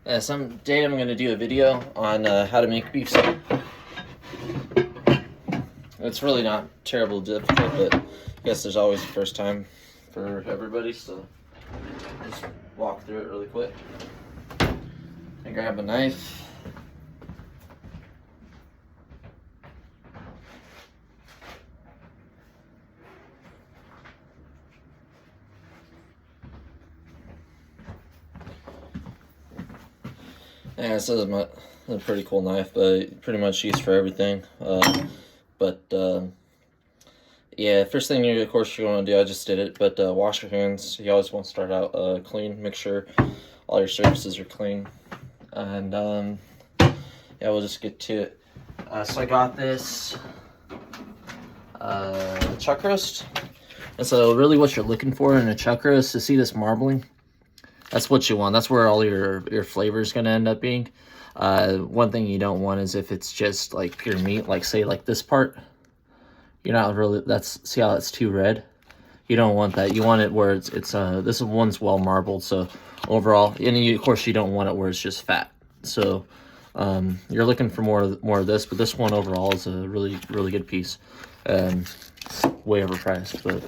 Someday I'm going to do a video on how to make beef soup. It's really not terribly difficult, but I guess there's always a first time for everybody, so just walk through it really quick. And grab a knife. Yeah, this is a pretty cool knife, but pretty much used for everything. Yeah, first thing of course you're going to do, I just did it, but wash your hands. You always want to start out clean. Make sure all your surfaces are clean. And yeah, we'll just get to it. So I got this chuck roast. And so really what you're looking for in a chuck roast, to see this marbling, that's what you want. That's where all your flavor is going to end up being. One thing you don't want is if it's just like pure meat, like say like this part. You're not really, see how it's too red? You don't want that. You want it where it's this one's well marbled, so overall, and of course you don't want it where it's just fat. So you're looking for more of this, but this one overall is a really good piece. Way overpriced, but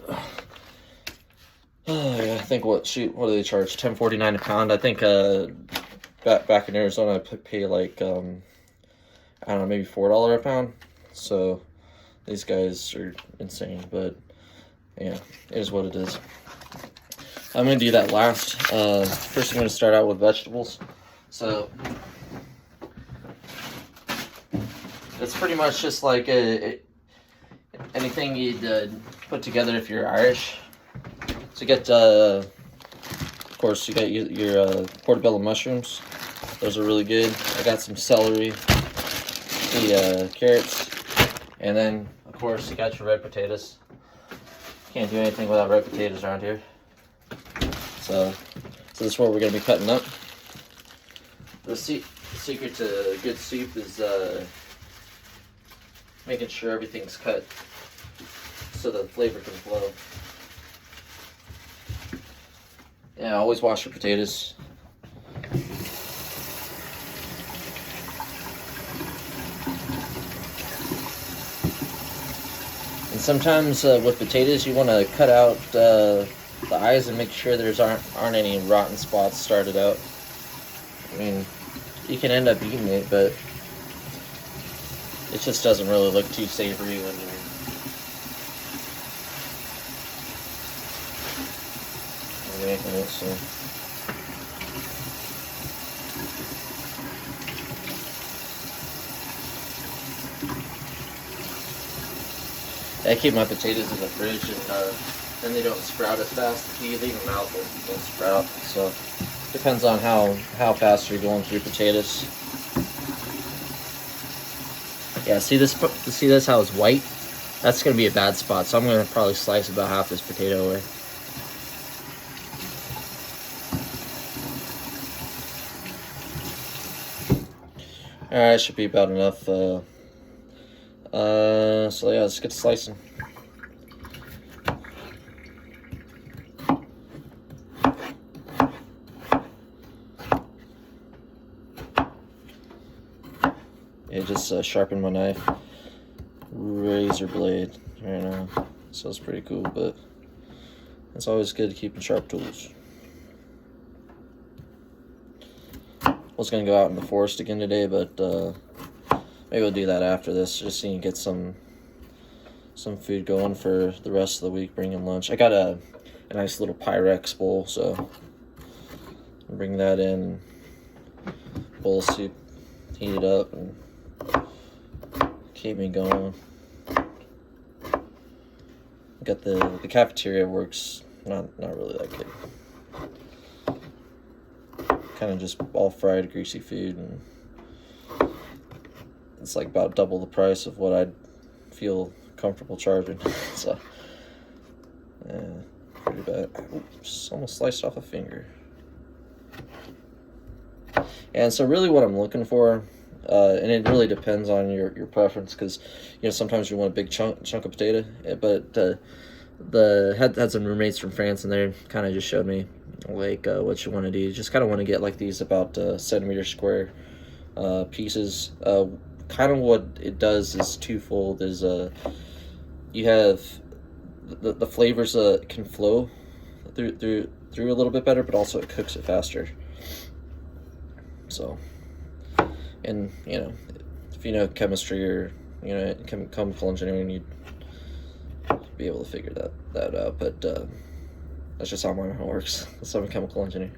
yeah, I think what do they charge? $10.49 a pound. I think back in Arizona I pay like I don't know, maybe $4 a pound. So these guys are insane, but yeah, it is what it is. I'm gonna do that last. First I'm gonna start out with vegetables. So it's pretty much just like anything you'd put together if you're Irish. So you get, of course, you got your portobello mushrooms. Those are really good. I got some celery, the carrots, and then of course you got your red potatoes. Can't do anything without red potatoes around here. So this is what we're gonna be cutting up. The secret to good soup is making sure everything's cut so the flavor can flow. Yeah, always wash your potatoes. And sometimes with potatoes, you want to cut out the eyes and make sure there's aren't any rotten spots started out. I mean, you can end up eating it, but it just doesn't really look too savory when you're making it. So I keep my potatoes in the fridge, and then they don't sprout as fast. If you leave them out, they'll sprout. So depends on how fast you're going through potatoes. Yeah, see this how it's white? That's gonna be a bad spot. So I'm gonna probably slice about half this potato away. Alright, should be about enough. So yeah, let's get slicing. Yeah, just sharpen my knife. Razor blade right now. So it's pretty cool, but it's always good to keep sharp tools. I was gonna go out in the forest again today, but maybe we'll do that after this, just so you can get some food going for the rest of the week. Bring in lunch. I got a nice little Pyrex bowl, so I'll bring that in. Bowl of soup, heat it up, and keep me going. Got the cafeteria works not really that good. Kind of just all fried, greasy food, and it's like about double the price of what I'd feel comfortable charging. So yeah, pretty bad. Oops, almost sliced off a finger. And so really what I'm looking for, and it really depends on your preference, because sometimes you want a big chunk of potato, but had some roommates from France, and they kind of just showed me like what you want to do. You just kind of want to get like these about centimeter square pieces. Kind of what it does is twofold. Is you have the flavors can flow through a little bit better, but also it cooks it faster. So, and you know, if you know chemistry or chemical engineering, you'd be able to figure that out. But that's just how mine works. So I'm a chemical engineer.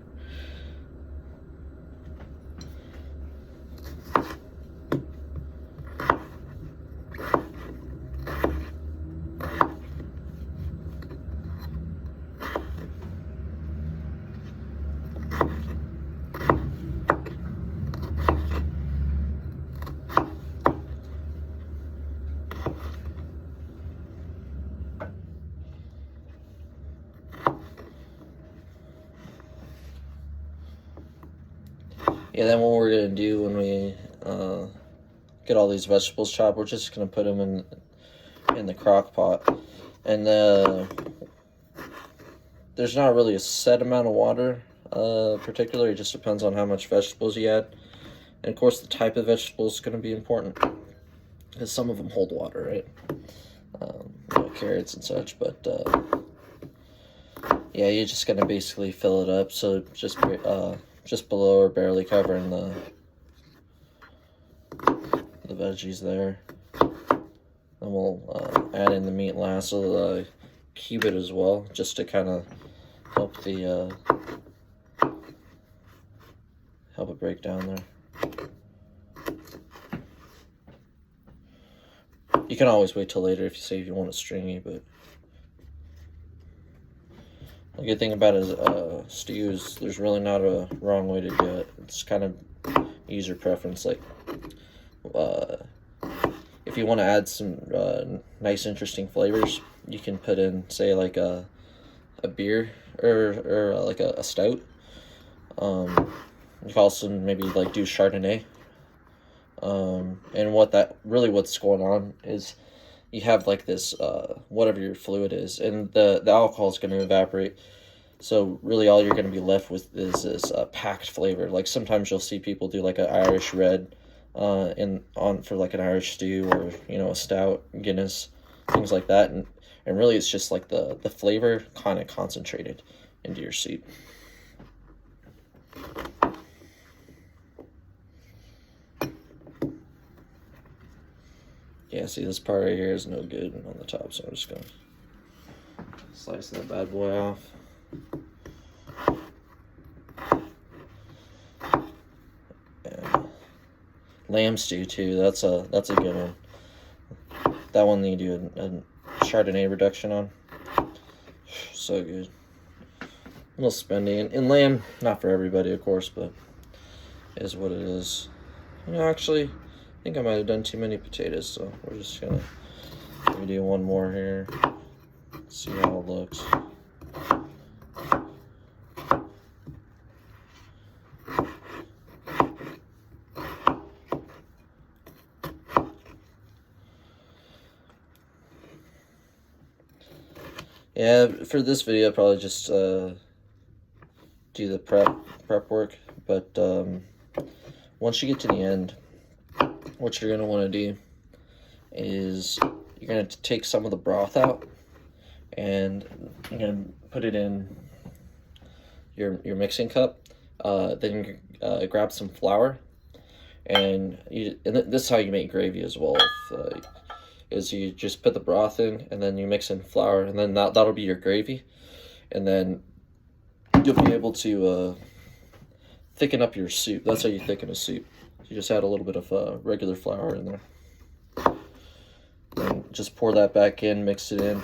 Yeah, then what we're gonna do when we get all these vegetables chopped, we're just gonna put them in the crock pot, and there's not really a set amount of water, particularly. It just depends on how much vegetables you add, and of course the type of vegetable is gonna be important because some of them hold water, right? Carrots and such, but yeah, you're just gonna basically fill it up, so just below or barely covering the veggies there. Then we'll add in the meat last, so cube it as well, just to kind of help help it break down there. You can always wait till later if you want it stringy, but the good thing about a stew is there's really not a wrong way to do it. It's kind of user preference. Like, if you want to add some nice, interesting flavors, you can put in, say, like a beer or like a stout. You can also maybe like do Chardonnay. And what's going on is you have like this whatever your fluid is, and the alcohol is going to evaporate. So really all you're going to be left with is this packed flavor. Like sometimes you'll see people do like an Irish red for like an Irish stew, or a stout, Guinness, things like that, and really it's just like the flavor kind of concentrated into your soup. Yeah, see, this part right here is no good on the top, so I'm just gonna slice that bad boy off. Yeah. Lamb stew too. That's a good one. That one you do a Chardonnay reduction on. So good. A little spendy, and lamb, not for everybody, of course, but it is what it is. Actually, I think I might have done too many potatoes, so we're just gonna do one more here. See how it looks. Yeah, for this video, I'll probably just do the prep work, but once you get to the end, what you're going to want to do is you're going to take some of the broth out, and you're going to put it in your mixing cup. Then grab some flour, and this is how you make gravy as well. Is you just put the broth in, and then you mix in flour, and then that'll be your gravy, and then you'll be able to thicken up your soup. That's how you thicken a soup. You just add a little bit of regular flour in there. And just pour that back in, mix it in.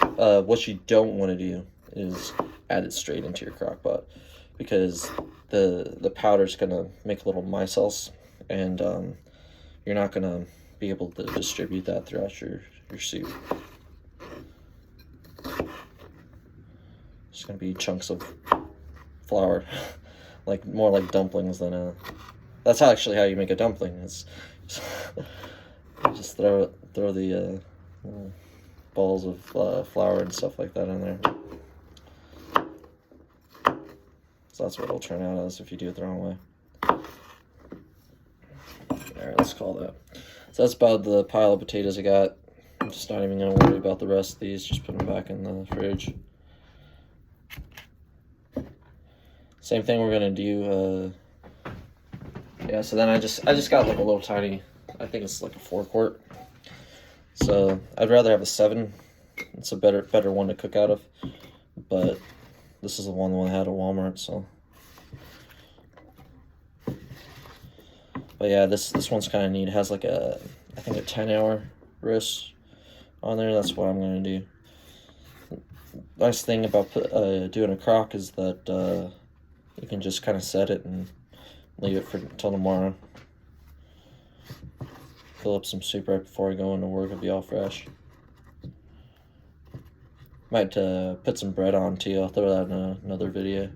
What you don't want to do is add it straight into your crock pot, because the powder's going to make little micelles, and you're not going to be able to distribute that throughout your soup. It's going to be chunks of flour, like more like dumplings than that's actually how you make a dumpling. It's just throw the balls of flour and stuff like that in there. So that's what it'll turn out as if you do it the wrong way. Alright, let's call that. So that's about the pile of potatoes I got. I'm just not even going to worry about the rest of these. Just put them back in the fridge. Same thing we're going to do. Yeah, so then I just got like a little tiny, I think it's like a 4-quart. So I'd rather have a 7. It's a better one to cook out of. But this is the one I had at Walmart, so. But yeah, this one's kind of neat. It has like I think a 10-hour roast on there. That's what I'm going to do. Nice thing about doing a crock is that you can just kind of set it and leave it until tomorrow. Fill up some soup right before I go into work. It'll be all fresh. Might put some bread on too. I'll throw that in another video.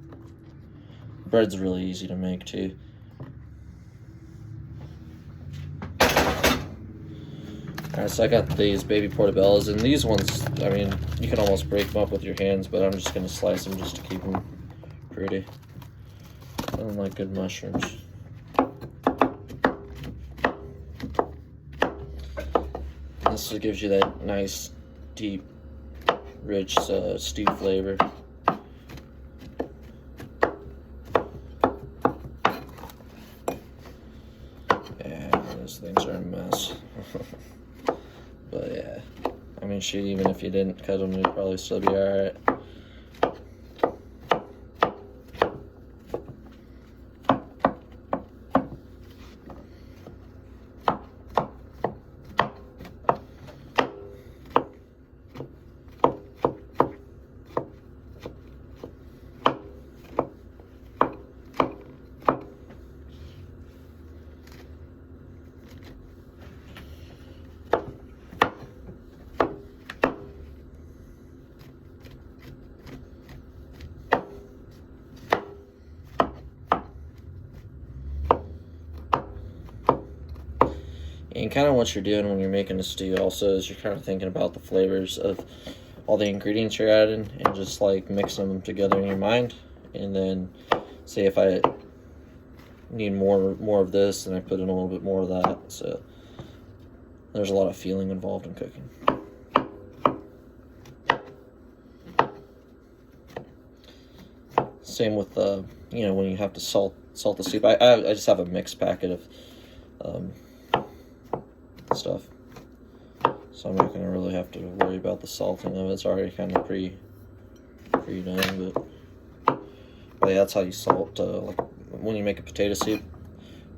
Bread's really easy to make too. Alright, so I got these baby portobellos, and these ones, I mean, you can almost break them up with your hands, but I'm just going to slice them just to keep them pretty. I don't like good mushrooms. This gives you that nice, deep, rich stew flavor. Yeah, those things are a mess. But yeah, I mean, shoot, even if you didn't cut them, you'd probably still be alright. And kind of what you're doing when you're making a stew also is you're kind of thinking about the flavors of all the ingredients you're adding and just like mixing them together in your mind. And then say if I need more of this, and I put in a little bit more of that. So there's a lot of feeling involved in cooking. Same with you know, when you have to salt the soup. I just have a mixed packet of stuff, so I'm not going to really have to worry about the salting of it. It's already kind of pre-done, but yeah, that's how you salt. Like when you make a potato soup,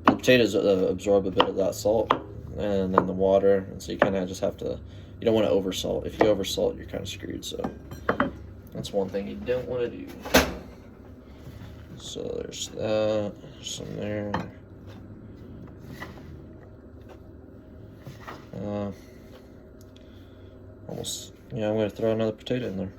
the potatoes absorb a bit of that salt, and then the water, and so you kind of just have to. You don't want to oversalt. If you oversalt, you're kind of screwed. So that's one thing you don't want to do. So there's that. There's some there. Almost, yeah, I'm going to throw another potato in there.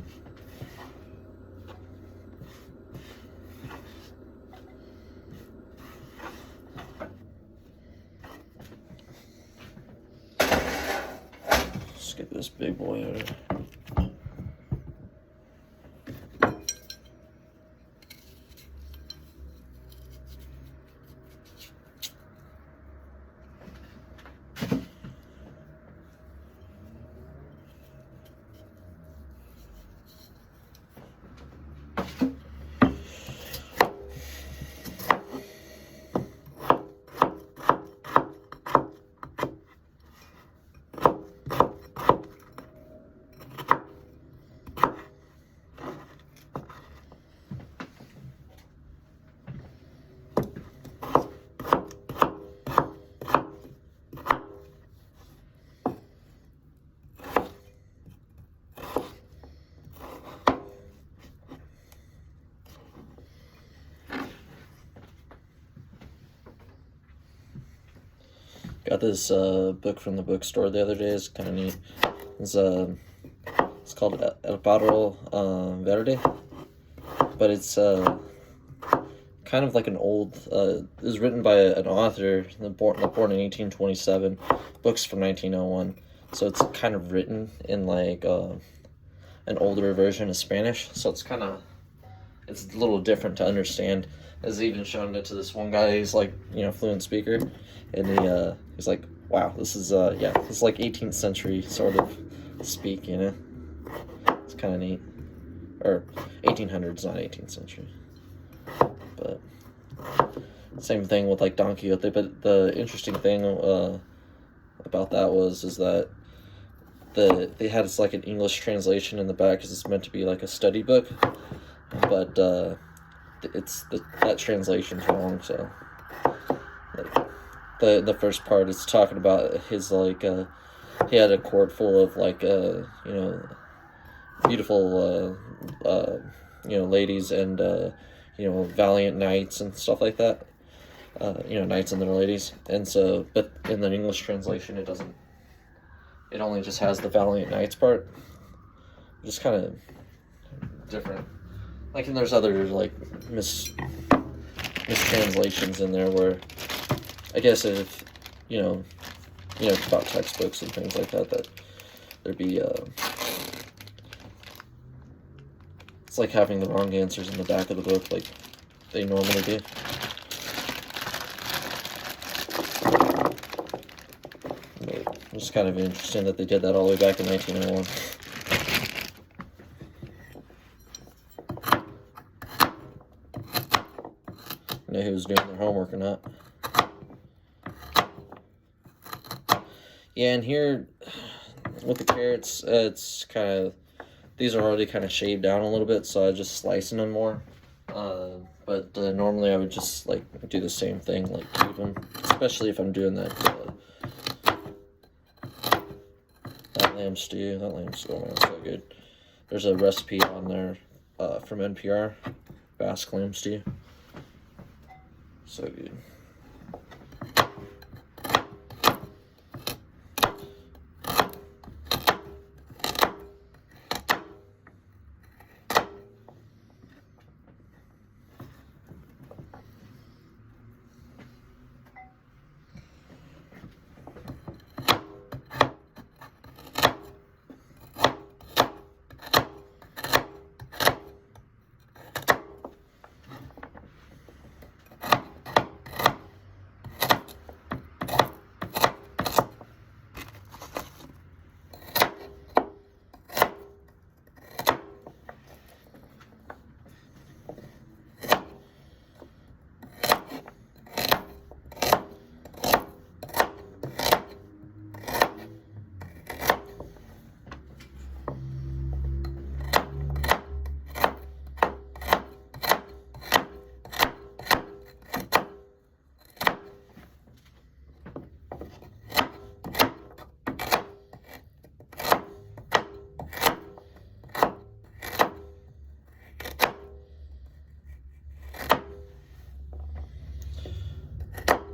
Let's get this big boy out of here. Got this book from the bookstore the other day. It's kind of neat. It's called El Pájaro Verde, but it's kind of like an old. It was written by an author born in 1827. Book's from 1901, so it's kind of written in like an older version of Spanish. So it's kind of it's a little different to understand. As even shown it to this one guy, he's like, fluent speaker, and he's like, wow, this is this is like 18th century sort of speak, It's kind of neat. Or 1800s, not 18th century. But same thing with like Don Quixote. But the interesting thing about that is that they had like an English translation in the back because it's meant to be like a study book, but that translation's wrong. So like, the first part is talking about his like he had a court full of like beautiful ladies and valiant knights and stuff like that. Knights and their ladies, and so but in the English translation it doesn't. It only just has the valiant knights part. Just kind of different. Like, and there's other like mistranslations in there where I guess if about textbooks and things like that there'd be it's like having the wrong answers in the back of the book like they normally do. It's kind of interesting that they did that all the way back in 1901. Know who was doing their homework or not. Yeah, and here with the carrots, it's kind of, these are already kind of shaved down a little bit, so I'm just slicing them more. But normally I would just like do the same thing, like keep them, especially if I'm doing that lamb stew. That lamb stew, man, so good. There's a recipe on there from NPR, Basque lamb stew. So good.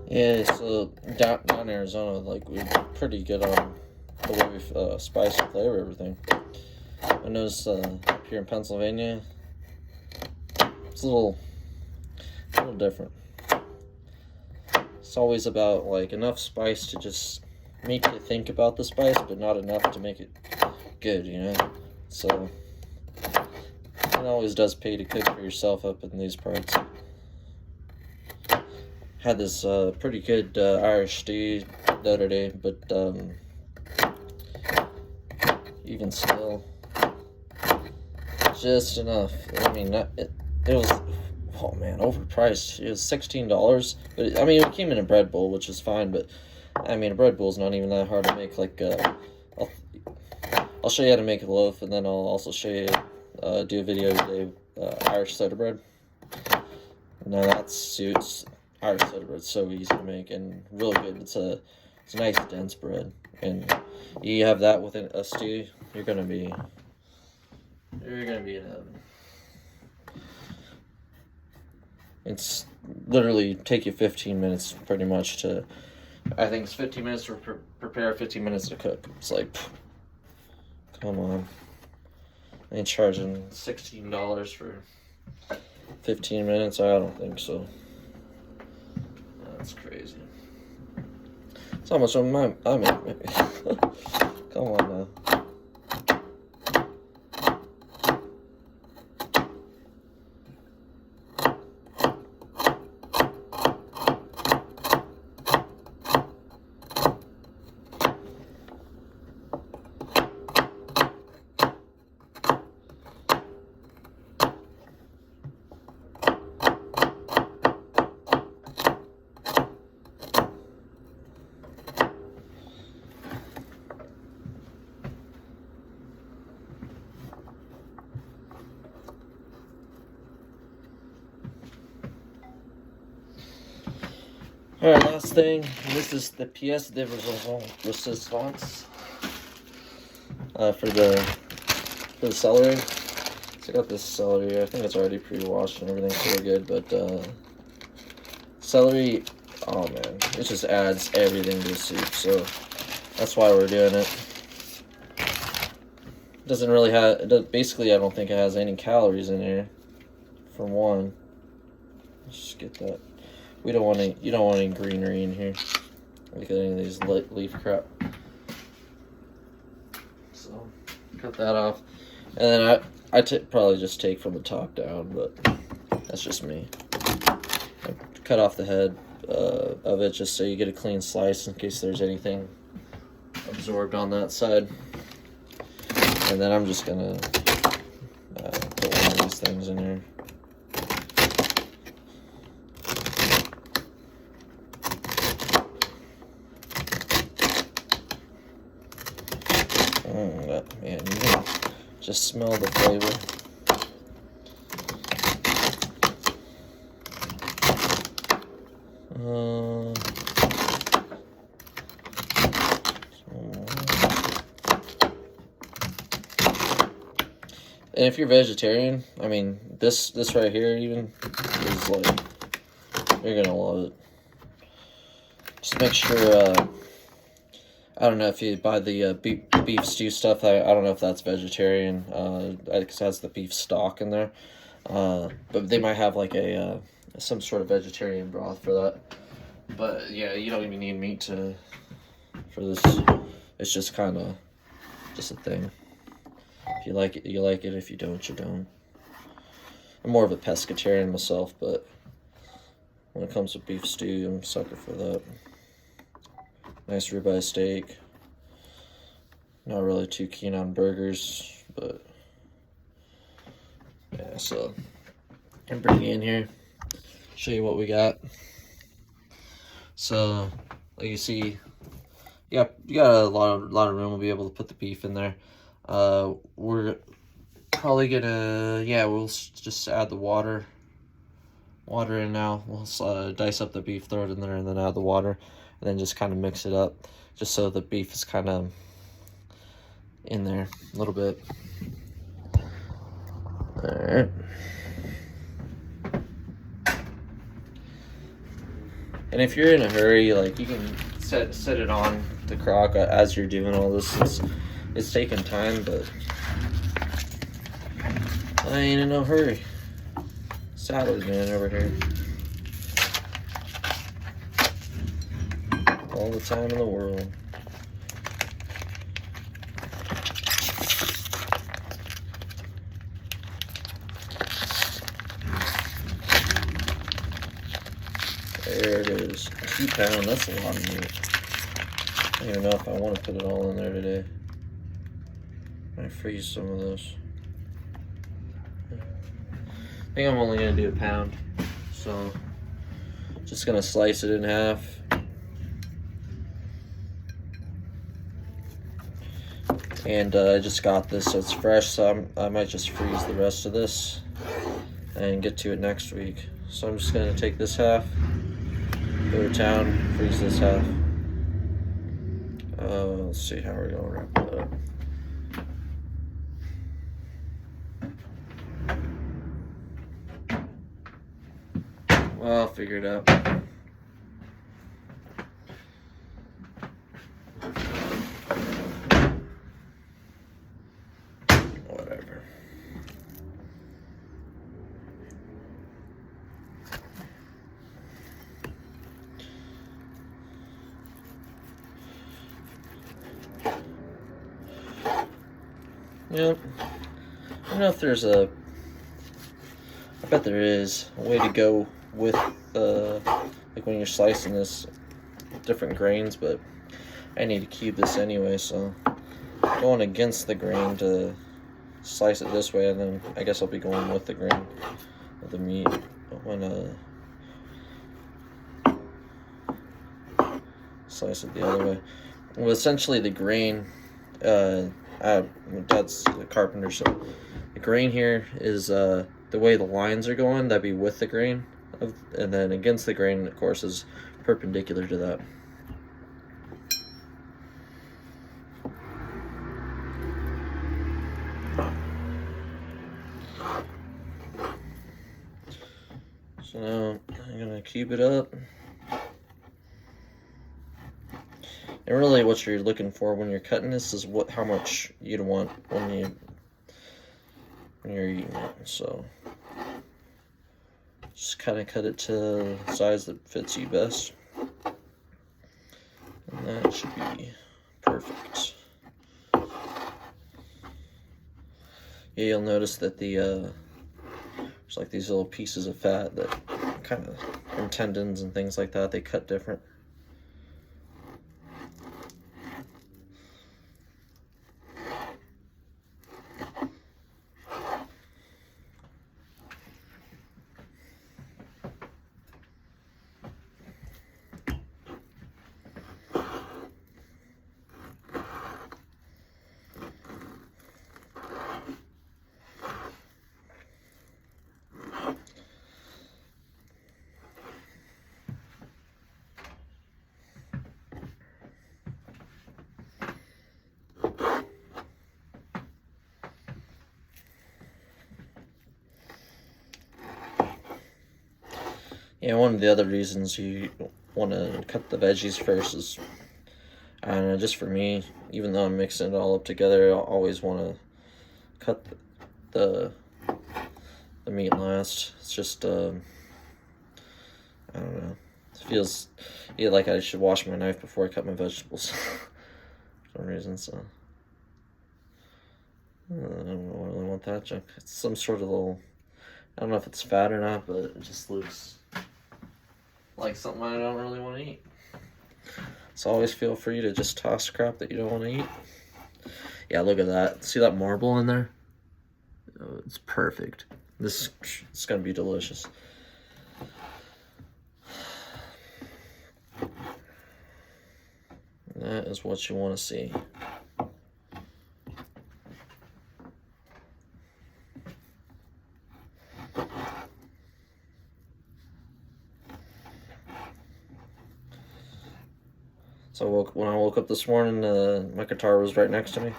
Yeah, so down in Arizona, like, we're pretty good on the way we spice and flavor everything. I noticed up here in Pennsylvania, it's a little different. It's always about, like, enough spice to just make you think about the spice, but not enough to make it good, So, it always does pay to cook for yourself up in these parts. Had this pretty good Irish stew the other day, but even still, just enough. I mean, it was, oh man, overpriced. It was $16, but I mean, it came in a bread bowl, which is fine. But I mean, a bread bowl is not even that hard to make. Like, I'll show you how to make a loaf, and then I'll also show you do a video today Irish soda bread. Now that suits. Irish soda bread is so easy to make and really good. It's a nice dense bread, and you have that with a stew, you're gonna be in heaven. It's literally take you 15 minutes pretty much to. I think it's 15 minutes to prepare, 15 minutes to cook. It's like, pff, come on, I ain't charging $16 for 15 minutes. I don't think so. That's crazy. That's how much I make. Come on now. All right, last thing. This is the pièce de resistance for the celery. So I got this celery. I think it's already pre-washed and everything's really good, but celery, oh man, it just adds everything to the soup. So that's why we're doing it. It doesn't really have. Basically, I don't think it has any calories in here. For one, let's just get that. We don't want any. You don't want any greenery in here. Look at any of these leaf crap. So cut that off, and then I probably just take from the top down, but that's just me. I cut off the head of it just so you get a clean slice in case there's anything absorbed on that side. And then I'm just gonna put one of these things in here. Man, you can just smell the flavor. And if you're vegetarian, I mean, this right here even is like, you're gonna love it. Just make sure, I don't know if you buy the beef stew stuff. I don't know if that's vegetarian. It has the beef stock in there. But they might have like some sort of vegetarian broth for that. But yeah, you don't even need meat for this. It's just kind of just a thing. If you like it, you like it. If you don't, you don't. I'm more of a pescatarian myself, but when it comes to beef stew, I'm a sucker for that. Nice ribeye steak. Not really too keen on burgers, but yeah, so I'm bring in here, show you what we got. So, like you see, you got a lot of room. We'll be able to put the beef in there. We're probably gonna, we'll just add the water in now. We'll dice up the beef, throw it in there, and then add the water, and then just kind of mix it up, just so the beef is kind of in there a little bit. All right. And if you're in a hurry, like, you can set it on the crock as you're doing all this. It's taking time, but I ain't in no hurry. Salad man over here. All the time in the world. There it is. 2 pounds, that's a lot of meat. I don't even know if I want to put it all in there today. I'm gonna freeze some of this. I think I'm only gonna do 1 pound. So, just gonna slice it in half. And I just got this, so it's fresh, so I might just freeze the rest of this and get to it next week. So I'm just gonna take this half, go to town, freeze this half. Let's see how we're gonna wrap it up. Well, I'll figure it out. Whatever. Yep. I don't know if there's I bet there is a way to go with like when you're slicing this, different grains, but I need to cube this anyway, so going against the grain to slice it this way, and then I guess I'll be going with the grain of the meat when slice it the other way. Well, essentially the grain, Dad's a carpenter, so the grain here is the way the lines are going, that'd be with the grain. and then against the grain, of course, is perpendicular to that. So now I'm gonna cube it up. And really what you're looking for when you're cutting this is how much you'd want when you're eating it. So just kind of cut it to the size that fits you best. And that should be perfect. Yeah, you'll notice that there's like these little pieces of fat that kind of, and tendons and things like that, they cut different. Yeah, one of the other reasons you want to cut the veggies first is, I don't know, just for me, even though I'm mixing it all up together, I always want to cut the meat last. It's just, I don't know, it feels like I should wash my knife before I cut my vegetables for some reason, so. I don't really want that junk. It's some sort of little, I don't know if it's fat or not, but it just looks like something I don't really want to eat. So always feel free to just toss crap that you don't want to eat. Yeah, look at that. See that marble in there? Oh, it's perfect. This is going to be delicious. That is what you want to see. So when I woke up this morning, my guitar was right next to me.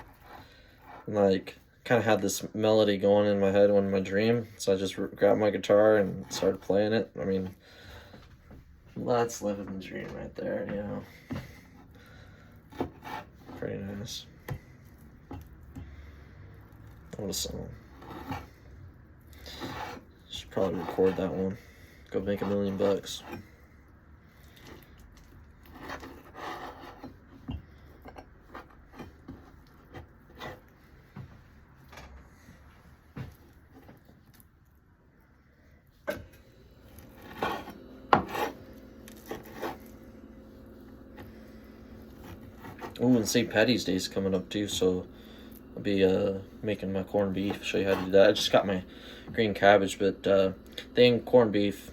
And like, kind of had this melody going in my head in my dream. So I just grabbed my guitar and started playing it. I mean, that's living the dream right there, you know. Pretty nice. What a song. Should probably record that one. Go make $1 million. Oh, and St. Patty's Day is coming up too, so I'll be making my corned beef. Show you how to do that. I just got my green cabbage, but thing corned beef,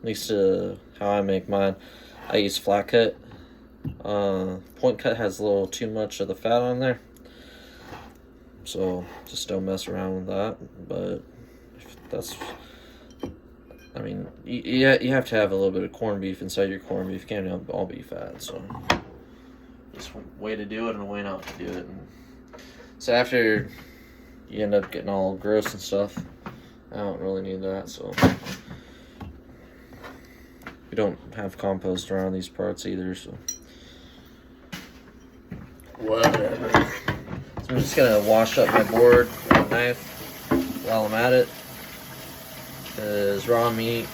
at least how I make mine, I use flat cut. Point cut has a little too much of the fat on there, so just don't mess around with that. But if that's, I mean, you have to have a little bit of corned beef inside your corned beef. You can't have all beef fat, so. Just a way to do it and a way not to do it. And so after you end up getting all gross and stuff, I don't really need that. So we don't have compost around these parts either, so whatever. So I'm just gonna wash up my board with a knife while I'm at it. Because raw meat,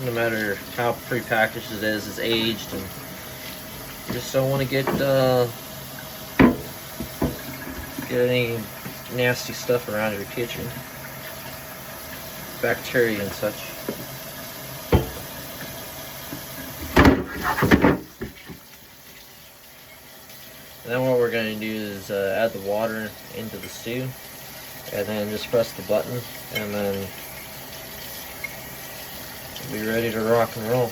no matter how prepackaged it is aged, and you just don't want to get any nasty stuff around your kitchen, bacteria and such. And then what we're going to do is add the water into the stew, and then just press the button, and then we'll be ready to rock and roll.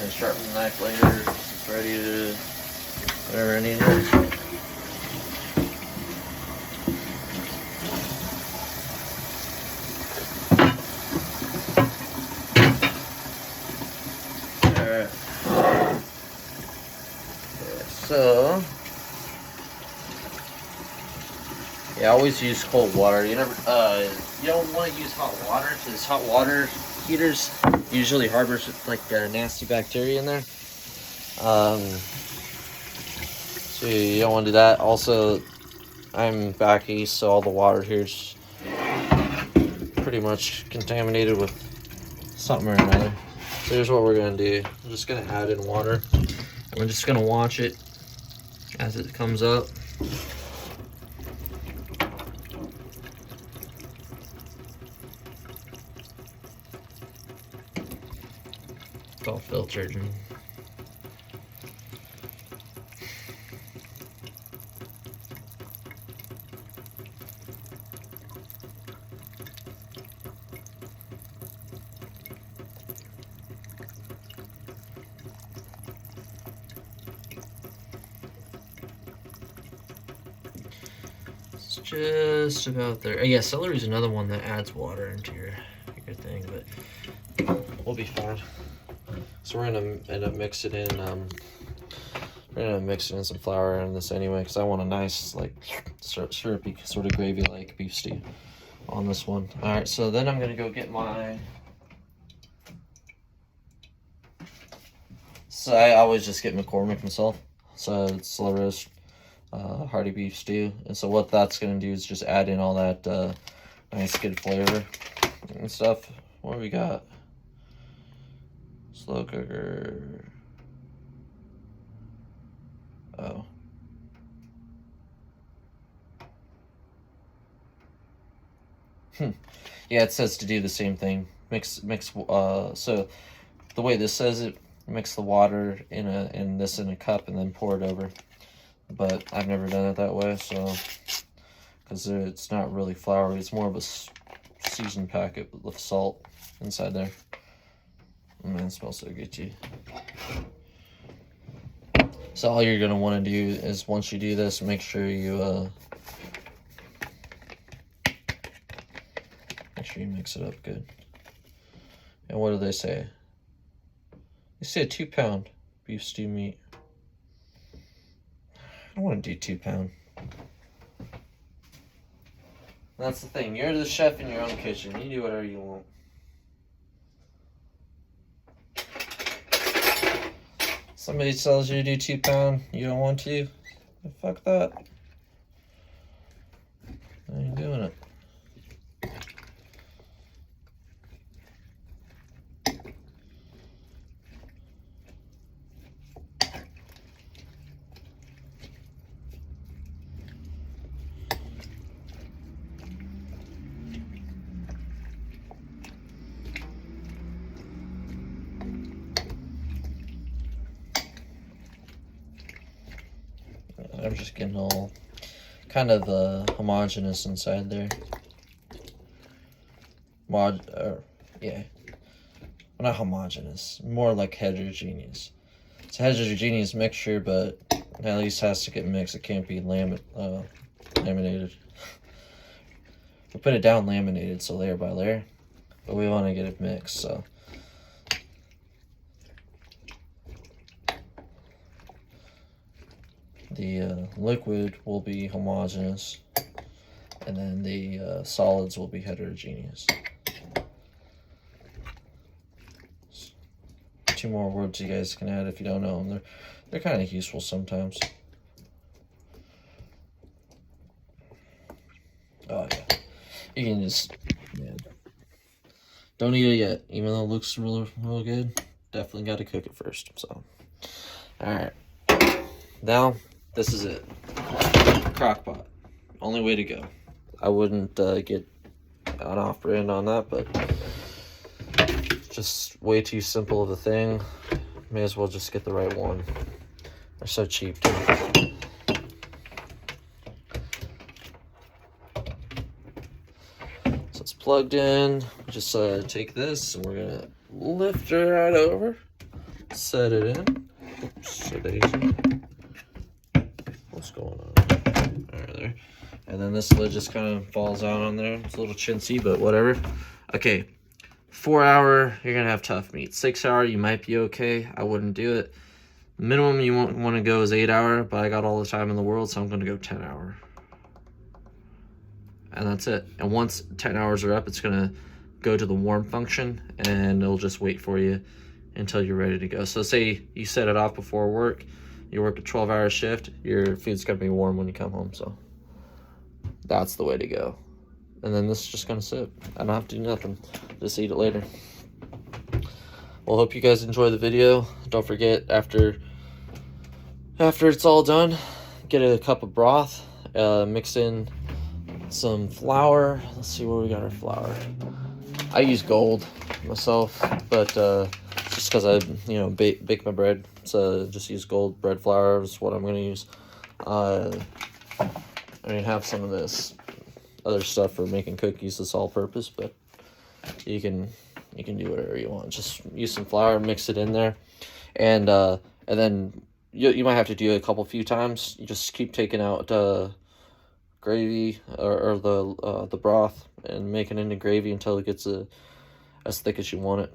And sharpen the knife later, it's ready to whatever I need to do. Alright. So, yeah, always use cold water. You don't want to use hot water because hot water heaters usually harbors like nasty bacteria in there. So you don't want to do that. Also, I'm back east, so all the water here's pretty much contaminated with something or another. So here's what we're gonna do. I'm just gonna add in water. We're just gonna watch it as it comes up. It's all filtered. Just about there. Yeah, celery is another one that adds water into your thing, but we'll be fine. So we're gonna end up mixing in. We're gonna mix in some flour in this anyway, because I want a nice like syrupy sort of gravy like beef stew on this one. All right, so then I'm gonna go get my. So I always just get McCormick myself. So it's slow roast. Hearty beef stew, and so what that's gonna do is just add in all that nice good flavor and stuff. What do we got? Slow cooker. Oh, yeah, it says to do the same thing. Mix. So the way this says it, mix the water in a cup and then pour it over. But I've never done it that way, so because it's not really flour, it's more of a seasoned packet with salt inside there. Oh, man, it smells so good too. So all you're gonna want to do is once you do this, make sure you mix it up good. And what do they say? They say 2-pound beef stew meat. I want to do 2 pound. That's the thing. You're the chef in your own kitchen. You do whatever you want. Somebody tells you to do 2 pound, you don't want to. Fuck that. I ain't doing it. I'm just getting all kind of homogeneous inside there. Yeah. Well, not homogeneous, more like heterogeneous. It's a heterogeneous mixture, but at least has to get mixed. It can't be laminated. We put it down laminated, so layer by layer, but we want to get it mixed, so. The liquid will be homogeneous, and then the solids will be heterogeneous. 2 more words you guys can add if you don't know them. They're kind of useful sometimes. Oh yeah, you can just don't eat it yet, even though it looks real good. Definitely got to cook it first. So, all right, now. This is it. Crockpot. Only way to go. I wouldn't get an off-brand on that, but just way too simple of a thing. May as well just get the right one. They're so cheap too. So it's plugged in. Just take this and we're gonna lift it right over. Set it in. Oops, so daisy. What's going on? Right there. And then this lid just kind of falls out on there. It's a little chintzy, but whatever. Okay, 4 hour, you're gonna have tough meat. 6 hour, you might be okay. I wouldn't do it. Minimum you want to go is 8 hour, but I got all the time in the world, so I'm gonna go 10 hour. And that's it. And once 10 hours are up, it's gonna go to the warm function, and it'll just wait for you until you're ready to go. So say you set it off before work, you work a 12-hour shift, your food's gonna be warm when you come home. So that's the way to go. And then this is just gonna sit. I don't have to do nothing. Just eat it later. Well, hope you guys enjoy the video. Don't forget, after it's all done, get a cup of broth, mix in some flour. Let's see where we got our flour. I use gold myself, but just because I bake my bread, so just use gold bread flour is what I'm gonna use. I mean, have some of this other stuff for making cookies. It's all purpose, but you can do whatever you want. Just use some flour, mix it in there, and then you might have to do it a few times. You just keep taking out gravy or the broth and making it into gravy until it gets as thick as you want it.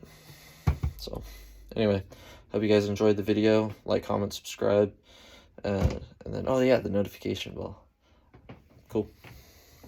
So anyway, hope you guys enjoyed the video. Like, comment, subscribe, and then oh yeah, the notification bell. Cool.